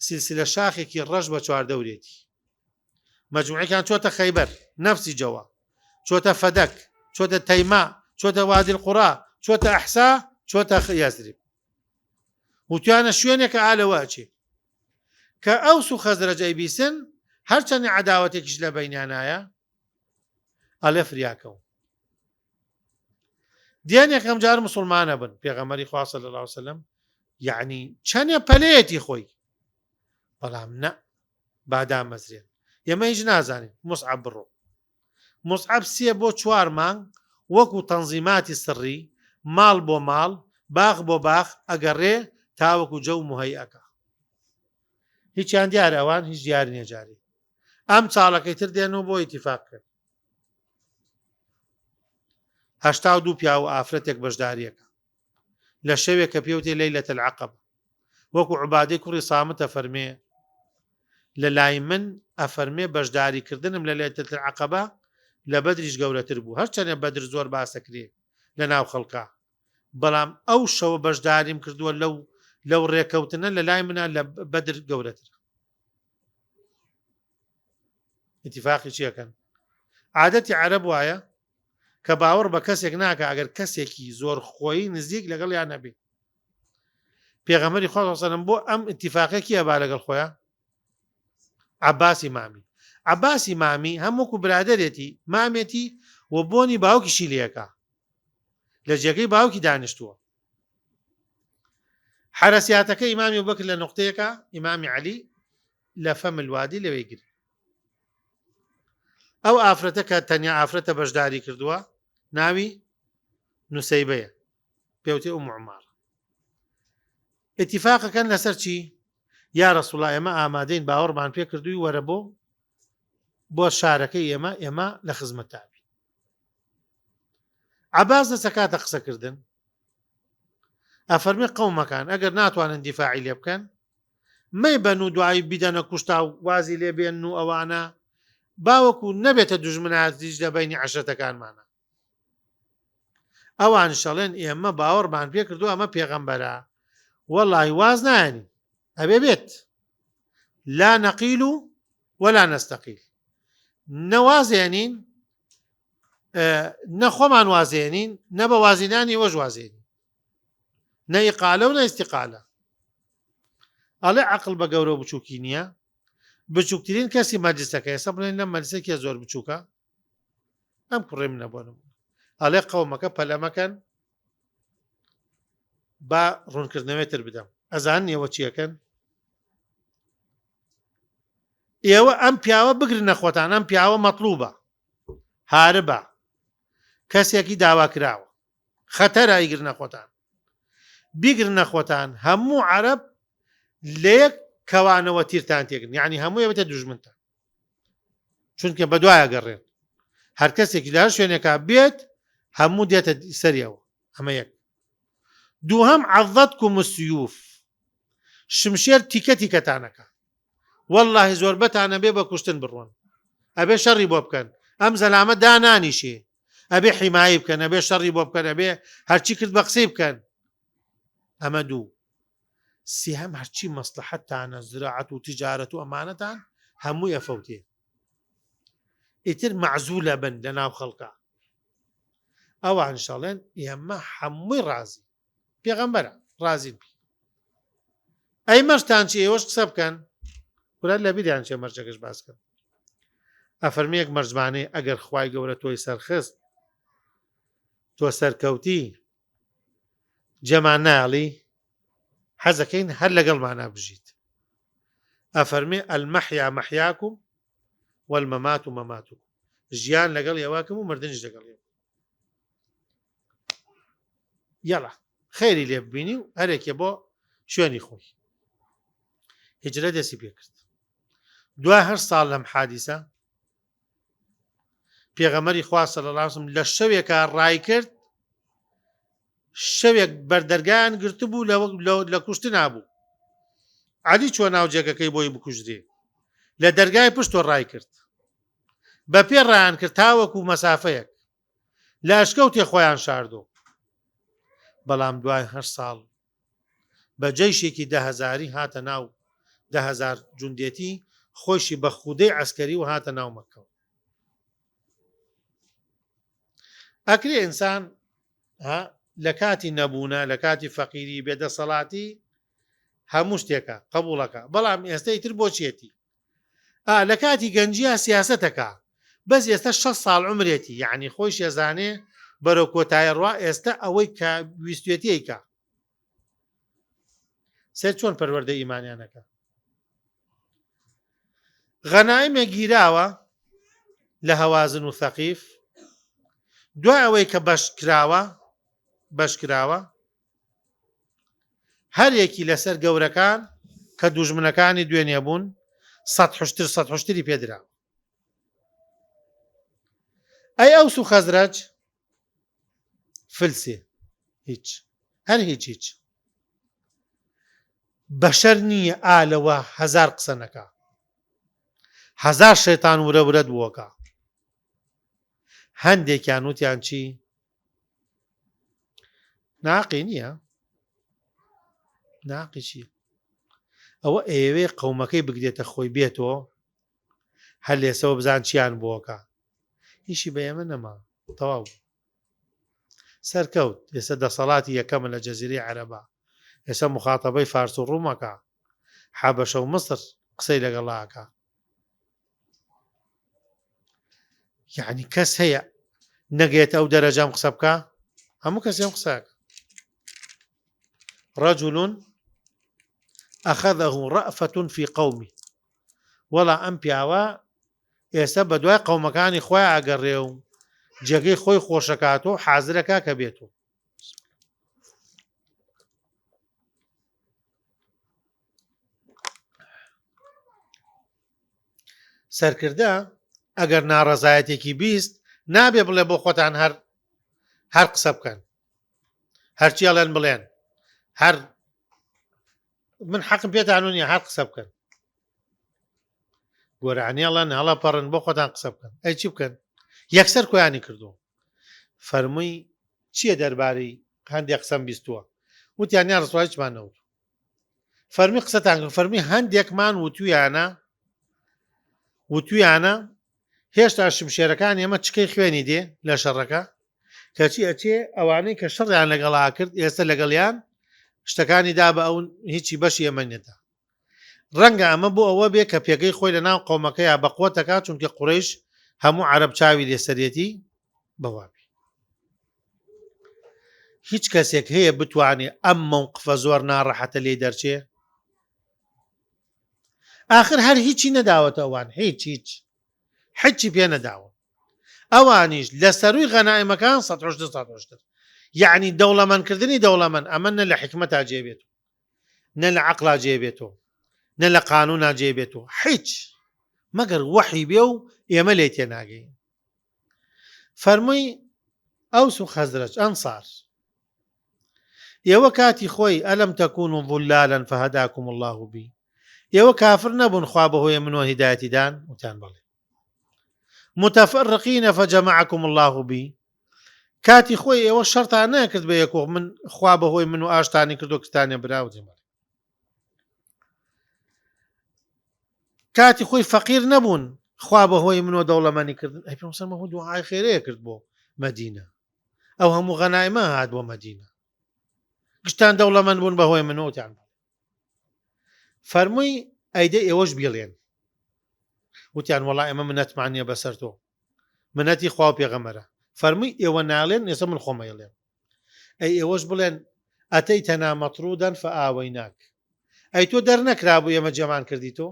سیلسلە شاخێکی ڕەش بە چواردەورێتی. مەجموعەکان چۆتە خەیبەر نەفسی جەوە، چۆتە فەدەک، چۆتە تەیما، چۆتە وادی القوڕا، چۆتە ئەحسا، چۆتە یەسریب و توانە شوێنێکە ئالەوەچێ کە ئەوس و خەزرەجەی بیسن هەرچەندی عەداوەتێکیش لە بەینانایە ئەڵێ فریاکەون. دیانێک ئەم جار موسڵمانە بن. پێغەمبەری خوا صلی الله علیه وسلم یعنی چەندێ پەلەیەتی خۆی، بەڵام نە بادام مەزرێن ئێمە هیچ نازانین. موسعەب بڕۆ، موسعەب 3 بۆ 4 مانگ وەکو تەنزیماتی سڕی ماڵ بۆ ماڵ باخ بۆ باخ ئەگەڕێ تاوەکو جەو مهەیئەکە. هیچیان دیارە، ئەوان هیچ دیاری نێجاری. ئەم چاڵەکەی تر دێنەوە بۆ ئیتیفاق کرد. 82 پیا و ئافرەتێک بەشداریەکە لە شەوێک کە پێوتێ لەیلەتە العەقەبە. وەکو عوبادەی کوڕی سامت ئەفەرمێ لە لای من ئەفەرمێ بەشداریکردنم لە لەیلەتە العەقەبە لە بەدریش گەورەتر بوو، هەرچەندە بەدر زۆر باسەکرێ لە ناو خەڵکا، بەڵام ئەو شەوە بەشداریم کردووە لەو ڕێکەوتنە لە لای منە لە بەدر گەورەتر. ئیتیفاقی چیەکەن؟ عادەتی عەرەب وایە کە باوەڕ بە کەسێک ناکە ئەگەر کەسێکی زۆر خۆی نزیک لەگەڵ یان نەبێ. پێغەمبەری خوا صلی الله علیه و سلم بۆ ئەم ئیتیفاقێکی ئەبا لەگەڵ خۆیان عەباسی مامی. عەباسی مامی هەمووکو برادەرێتی مامێتی و بۆنی باوکیشی لێەکە لە جێگەی باوکی دانیشتووە. حرەسیاتەکە ئیمامی ئەبوبەکر لە نوقتەیەکە ئیمامی عەلی لە فەم الوادی لەوەی گرت. ئەو ئافرەتە کە تەنیا ئافرەتە بەشداری کردووە ناوی نوسەیبەیە پێوتێ ئوم عومار. ئیتیفاقەکەن لەسەر چی؟ یا ڕەسوڵڵا ئێمە ئامادەین باوەڕمان پێ کردووی وەرە بۆ شارەکەی ئێمە لە خزمەتتا بین. عەباس دەچەکاتە قسەکردن ئەفەرمێ قەومەکان ئەگەر ناتوانن دیفاعی لێ بکەن مەی بەن و دوایی بیدەنە کوشتا و وازی لێبێن و ئەوانە باوەکو نەبێتە دوژمنایەتیش لە بەینی عەشرەتەکانمانە. ئەوان شەڵێن ئێمە باوەڕمان پێ کردووە ئەمە پێغەمبەرە وەڵڵاهی واز نایەنین ئەبێ بێت لا نەقیل ولا نەستەقیل، نەوازێنین نە خۆمان وازێنین نە بە وازینانی وەش وازێنین، نە ئیقالە و نە ئیستیقالە. ئەڵێ عەقڵ بە گەورە و بچووکی نییە، بچووکترین کەسی مەجلیسەکە ئێستا بڵێن لەم مەجلیسێکی زۆر بچووکە ئەم کوڕێ منە بۆنم. ئەڵێ قەومەکە پەلەمەکەن با ڕوونکردنەوەی بدەم. ئەزان ئێوە چیەکەن؟ ئێوە ئەم پیاوە بگرنە خۆتان، ئەم پیاوە مەطلوبە هاربە کەسێکی داوا کراوە خەتەرە ئیگرنە خۆتان بیگرنە خۆتان. هەموو عەرەب لە یەک کەوانەوە تیرتان تێگرن، یعنی هەموو ئێوەتە دوژمنتان چونکە بەدوایە گەڕێن. هەر کەسێکی لە هەر شوێنێکا بێت هەموو دێتە سەریەوە. ئەمە یەک. دووهەم عەضەتکوم السیوف، شمشێر تیکە تیکەتانەکە وەڵڵاهی زۆربەتانە بێ بە کوشتن بڕۆن، ئەبێ شەڕی بۆ بکەن، ئەم زەلامە دانانیشێ، ئەبێ حیمایی بکەن، ئەبێ شەڕی بۆ بکەن، ئەبێ هەرچی کرد بە قسەی بکەن. ئەمە دوو. سێهەم هەرچی مەسلحەتتانە زراعەت و تیجارەت و ئەمانەتان هەمووی ئەفەوتێ، ئیتر مەعزوولە بن لە ناو خەڵکە. ئەوان شەڵێن ئێمە هەمووی ڕازی پێغەمبەرە ڕازین بی. ئەی مەشتان چی ئێوەش قسە بکەن ورات لە بیریان چێ مەرجەکەش باسکەن. ئەفەرمیەک مەرجمانەی ئەگەر خوای گەورە تۆی سەرخست تۆ سەرکەوتی جەمان ناڵی حەزەکەین هەر لەگەڵمانە بژیت. ئەفەرمێ ئەلمەحیا مەحیاکم والمەمات مەماتکم، ژیان لەگەڵ ئێواکەم و مردنیش لەگەڵ ئێوە. یەڵا خەیری لێ ببینی و هەرێکێ بۆ شوێنی خۆی. هیجرە دەستی پێ کرد. دوای 8 ساڵ لەم حادیسە پێغەمبەری خوا صلی الله علیه و سلم لە شەوێکە ڕای کرد، شەوێک بەردەرگایان گرتبوو لە کوشتن نابوو. عەلی چوە ناو جێگەکەی بۆی بکوژرێ، لە دەرگای پشتۆ ڕای کرد، بە پێ ڕایان کرد تاوەکو مەسافەیەک لە ئەشکەوتێ خۆیان شاردۆ. بەڵام دوای 8 ساڵ بە جەیشێکی 10,000 هاتە ناو 10,000 جوندێتی خۆشی بە خودەی عەسکەری و هاتە ناو مەککە. ئەکرێ ئینسان لە کاتی نەبوونە لە کاتی فەقیری بێدەسەڵاتی هەموو شتێکە قبوڵەکە، بەڵام ئێستا ئیتر بۆچێتی لە کاتی گەنجیە سیاسەتەکە، بەس ئێستا 6 ساڵ عمرێتی، یعنی خۆی شێزانێ بەرەو کۆتایە ڕوا ئێستا ئەوەی کە ویستوێتیەکە. سێر چۆن پەروەردە ئیمانیانەکە. غەنایمێ گیراوە لە هەوازن و ثەقیف، دوای ئەوەی کە بەشکراوە هەرێکی لەسەر گەورەکان کە دوژمنەکانی دوێنێ بوون 100 حوشتری پێدرا. ئەی ئەوس و خەزرەج فلسێ هیچ هەر هیچ بەشەر نییە ئالەوە 1000 قسە نەکا، 1000 شەیتان ورە بووەکە. هەندێکیان وتیان چی ناقی نییە ناقی چی ئەوە ئێوێ قەومەکەی بگرێتە خۆی بێتەوە هەر لێسەوە بزان چیان بۆکە هیچی بە ئێمە نەما تەواو سەرکەوت ئێستا دەسەڵاتی یەکەمە لە جەزیرەی عەرەبا ئێستا مخاتەبەی فارس و ڕوومەکە حەبەشە و مسر قسەی لەگەڵاکە یعنی کەس هەیە نەگێت ئەو دەرەجام قسە بکە هەموو کەسێم قسەکە رجل أخذه رأفة في قومه وەڵا ئەم پیاوە ئێستا بە دوای قەومەکانی خۆی ئاگەڕێ و جێگەی خۆی خۆشەکاتەوە حازرەکە کە بێتەوە سەرکردە ئەگەر ناڕەزایەتێکی بیست نابێ بڵێ بۆ خۆتان هەر قسە بکەن هەرچی ئەڵێن بڵێن هەر من حەقم پێتان نییە هەر قسە بکەن گۆرانیاڵان هەڵە پەڕن بۆ خۆتان قسە بکەن ئەی چی بکەن یەکسەر کۆیانی کردو فەرمووی چییە دەربارەی هەندێک قسەم بیستووە وتیانیا ڕسوای چمان نەوت فەرمی قسەتان کرد فەرمی هەندێکمان وتویانە هێشتا شمشێرەکان ئێمە چکەی خوێنی دێ لە شەڕەکە کەچی ئەچێ ئەوانەی کە شەڕیان لەگەڵا کرد ئێستا لەگەڵیان شتەکانی دا بە ئەو هیچی بەشی ئەمەنێتە ڕەنگە ئەمە بۆ ئەوە بێ کە پێگەی خۆی لە ناو قەومەکەیە بەقوتەکە چونکە قوڕیش هەموو عەرەب چاوی لێسەرەتی بەوابی هیچ کەسێک هەیە بتوانێ ئەم موقفە زۆر ناڕەحەتە لێ دەرچێ ئاخر هەر هیچی نەداوەتە ئەوان هیچی پێ نەداوە ئەوانیش لە سەرووی غەنایمەکان 180 یعنی دەوڵەمەندکردنی دەوڵەمەند ئەمە نە لە حکمەتا جێبێت نە لە عەقڵا جێبێتەوە نە لە قانونا جێبێتەوە هیچ مەگەر وەحی بێ و ئێمە لێ تێناگەین فەرمووی ئەوس و خەزرەج ئەنسار ئێوە کاتی خۆی ئەلەم تەکونوا ضلالا فهداکم الله بی ئێوە کافر نەبوون خوا بەهۆی منەوە هیدایەتیدان وتیان بەڵێ متفرقین فجمعكم الله بی کاتی خۆی ئێوە شەڕتان نەکرد بە یەکۆ من خوا بەهۆی من و ئاشتانی کردو کتانێ براوتیم کاتی خۆی فەقیر نەبوون خوا بەهۆی منەوە دەوڵەمەندی کردن ئەی پێغەمبەر دوعای خێرەیە کرد بۆ مەدینە ئەو هەموو غەنایمە هات بۆ مەدینە گشتان دەوڵەمەند بوون بەهۆی منەوەتیان فەرمووی ئەیدە ئێوەش بێڵێن وتیان وەڵا ئێمە منەتمان نییە بەسەر تۆ منەتی خوا و پێغەمبەرە فەرمووی ئێوە ناڵێن ئێستا من خۆمەیڵێم ئەی ئێوەش بڵێن ئەتەیتەنا مەطڕودەن فئاوەیناک ئەی تۆ دەرنەکرابوو ئێمە جێمان کردیتۆ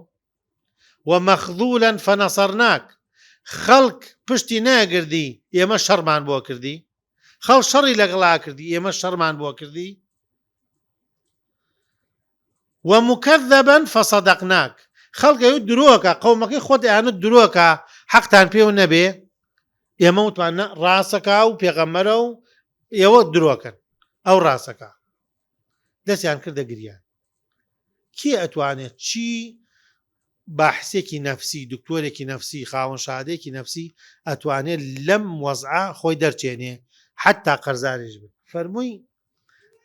ومەخذوولەن فەنەسەڕناک خەڵک پشتی ناگردی ئێمە شەڕمان بۆ کردی خەڵ شەڕی لەگەڵا کردی ئێمە شەڕمان بۆ کردی ومکەذەبەن فەسەدەقناک خەڵکەوت درۆکە قەومەکەی خۆت ئەیانت درۆکە حەقتان پێو نەبێ ئێمە وتمان ڕاستەکە و پێغەمبەرە و ئێوە درۆکەن ئەو ڕاستەکە دەستیان کردە گریان کێ ئەتوانێت چی باحسێکی نەفسی دکتۆرێکی نەفسی خاوەن شادێکی نەفسی ئەتوانێت لەم وەزعە خۆی دەرچێنێ حتا قەرزاریش بێت فەرمووی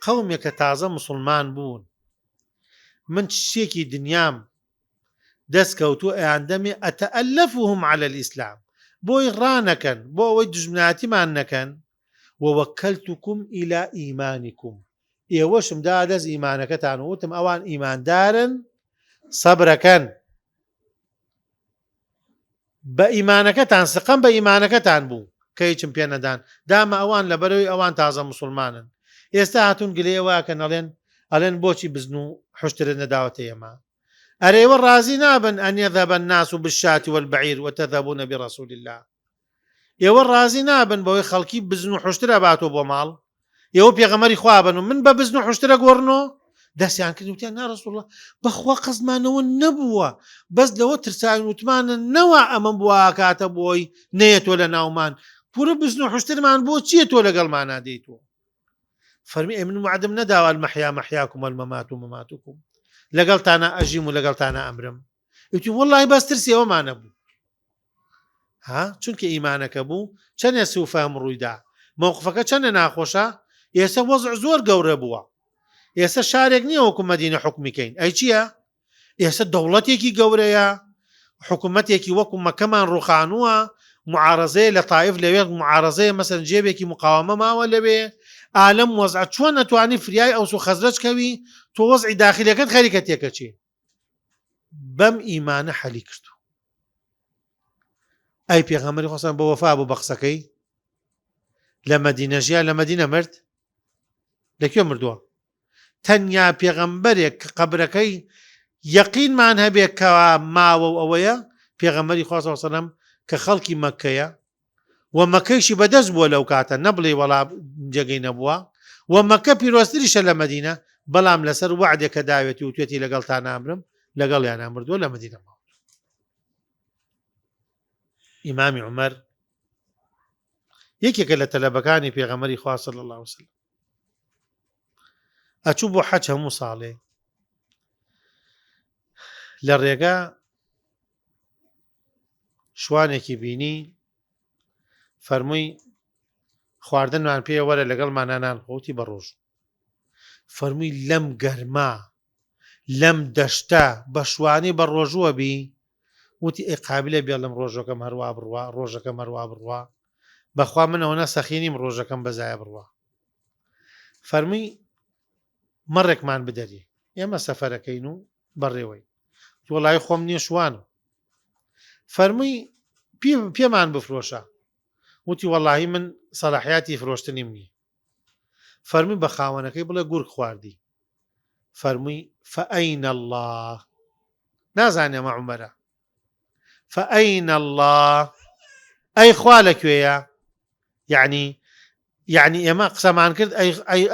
قەومێکە تازە موسڵمان بوون من شتێکی دنیام دەستکەوتووە ئەیان دەمێ ئەتەئەلەفوهم عەلە الئیسلام بۆی ڕانەکەن بۆ ئەوەی دژمناتیمان نەکەن ووەکەلتوکم ئیلا ئیمانیکم ئێوەشم دا دەست ئیمانەکەتان وتم ئەوان ئیماندارن سەبرەکەن بە ئیمانەکەتان سقم بە ئیمانەکەتان بوو کە هیچم پێ نەدان دامە ئەوان لەبەرەوەی ئەوان تازە موسڵمانن ئێستا هاتوون گلەیەواکەن ئەڵێن بۆچی بزن و حشترت نەداوەتە ئێمە ئەرێوە ڕازی نابن ئەن یەذهەبە الناس بالشاة والبعير وتذهبون برسول الله ئێوە ڕازی نابن بەوەی خەڵکی بزن و حشترە باتۆ بۆ ماڵ ئێوە پێغەمبەری خوا بن و من بە بزن و حشترە گۆڕنەوە دەستیان کرد وتیان نا ڕەسوڵ الله بەخوا قەزمانەوە نەبووە بەس لەوە ترساوین وتمانە نەوە ئەمە بووە کاتە بۆی نەیەتۆ لە ناومان پورە بزن و حشترمان بۆ چییە تۆ لەگەڵمان نادەیتەوە فەرمی ئێ من وعدم نەداوە المەحیا مەحیاکم والمەمات مەماتکم لەگەڵتانە ئەژیم و لەگەڵتانە ئەمرم وتی وەڵڵاهی بەس ترسی ئەوەمانە بوو ها چونکە ئیمانەکە بوو چەندێ سوفەهم ڕوویدا موقفەکە چەندە ناخۆشە ئێستا وەزع زۆر گەورە بووە، ئێستا شارێک نییە وەکو مەدینە حکمیکەین، ئەی چییە؟ ئێستا دەوڵەتێکی گەورەیە، حکوومەتێکی وەکو مەکەمان ڕوخانووە، معارەزەیە لە تاایف لەوێ معارەزەیە مەسەن جێبێکی مقاومە ماوە لەوێ، ئالەم وەزع چۆن نەتوانی فریای ئەوس و خەزرەجکەوی تۆ وەزعی داخلیەکەت خەریکە تێکەچێ. بەم ئیمانە حەلی کردو. ئەی پێغەمبەری خۆسان بە وەفا بوو بە قسەکەی لە مەدینە ژیا، لە مەدینە مرد. لەکوێ مردووە؟ تەنیا پێغەمبەرێک کە قەبرەکەی یەقینمان هەبێ کەوا ماوە و ئەوەیە پێغەمبەری خوا سەڵڵەهو عەلەیهی وسەلەم کە خەڵکی مەککەیە و مەکەیشی بەدەست بووە لەو کاتە، نەبڵێ وەڵا جێگەی نەبووە و مەکە پیرۆزتریشە لە مەدینە، بەڵام لەسەر وعدێک کە داوێتی و توێتی لەگەڵ تا نامرم لەگەڵیان نامردووە لە مەدینە ماوە. ئیمامی عومەر یەکێکە لە تەلەبەکانی پێغەمبەری خوا صلی الله علیه وسلم، ئەچوو بۆ حەج هەموو ساڵێ، لە ڕێگا شوانێکی بینی فەرمووی خواردنمان پێ وەرە لەگەڵمانانان خۆتی بە ڕۆژ، فەرمووی لەم گەرما لەم دەشتا بە شوانی بە ڕۆژووە بی، وتی ئێ قابلە بێ لەم ڕۆژەکەم هەروە بڕوا، ڕۆژەکەم هەروە بڕوا، بەخوا منەوە نەسەخینیم ڕۆژەکەم بەزایە بڕوا. فەرمووی مەڕێکمان بدەری، ئێمە سەفەرەکەین و بەڕێوەی، وەڵای خۆم نییە شوانم. فەرمووی پێمان بفرۆشە، وتی وەڵاهی من سەلاحیاتی فرۆشتنیم نییە. فەرمووی بە خاوەنەکەی بڵێ گورگ خواردی. فەرمووی فەئەینە الله، نازانێ ئەمە عومەرە، فەئەینە الله، ئەی خوا لەکوێیە؟ یعنی ئێمە قسەمان کرد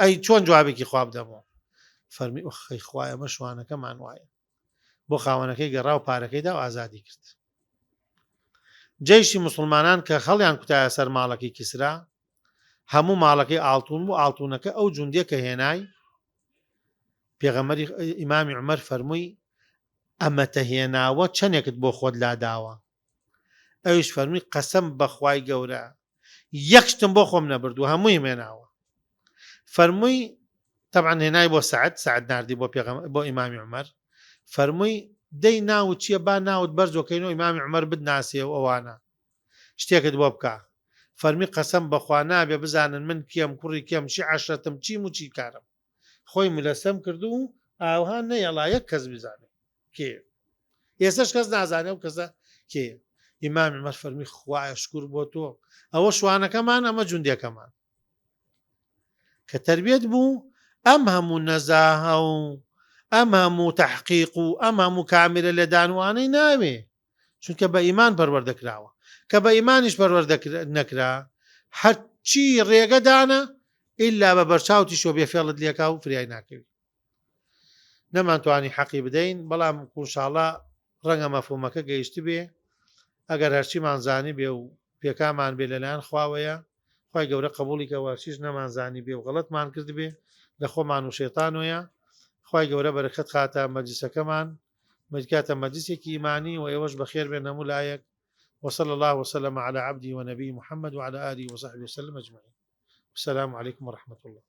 ئەی چۆن جوابێکی خوا بدەمەوە؟ فەرمی ئۆخەی خوای ئەمە شوانەکەمان وایە. بۆ خاوەنەکەی گەڕا و پارەکەیدا و ئازادی کرد. جەیشی موسڵمانان کە خەڵیان کوتایە سەر ماڵەکەی کیسرا، هەموو ماڵەکەی ئاڵتون بوو، ئاڵتونەکە ئەو جوندێ کە هێنای پێغەمبەری ئیمامی عومەر فەرمووی ئەمەتە هێناوە چەندێکت بۆ خۆت لاداوە؟ ئەویش فەرمووی قەسەم بەخوای گەورە یەک شتم بۆ خۆم نەبردووە، هەمووی هێناوە. فەرمووی تەبعەن هێنای بۆ سەعەد ناردی بۆ ئیمامی عومەر، فەرمووی دەی ناوت چییە؟ با ناوت بەرزۆکەینەوە ئیمامی عومەر بدناسێ و ئەوانە شتێکت بۆ بکە. فەرمی قەسەم بەخوا نابێ بزانن من کێم، کوڕی کێم، چی عەشرەتم، چیم و چی کارم. خۆی ملەسەم کردو و ئاوها نەیەڵا یەک کەس بزانێ کێ، ئێستاش کەس نازانێ و کەسە کێ. ئیمامی عومەر فەرمی خوایە شکر بۆ تۆ، ئەوە شوانەکەمان، ئەمە جوندێکەمان. کە تەربیەت بوو ئەم هەموو نەزاهە و ئەم هەموو تەحقیق و ئەم هەموو کاملە لە دانوانەی ناوێ، چونکە بە ئیمان پەروەردەکراوە. کە بە ئیمانیش پەروەردە نەکرا هەرچی ڕێگەدانە ئیلا بە بەرچاوتی شۆ بێفێڵت لێکا و فریای ناکەوی. نەمانتوانی حەقی بدەین، بەڵام ئینشاڵڵا ڕەنگە مەفهومەکە گەیشتی بێ، ئەگەر هەرچیمان زانی بێ و پێکامان بێ لەلایەن خواوەیە، خوای گەورە قبوڵی کە وەرچیش نەمانزانی بێ و غەڵەتمان کرد بێ لە خۆمان و شەیتانۆیە، خوای گەورە بەرەکەت خاتە مەجلیسەکەمان، مەجلیسە مەجلیسێکی ئیمانی و ئێوەش بەخێر بێن هەموو لایەک. وصلى الله وسلم على عبده ونبيه محمد وعلى آله وصحبه وسلم أجمعين. السلام عليكم ورحمة الله.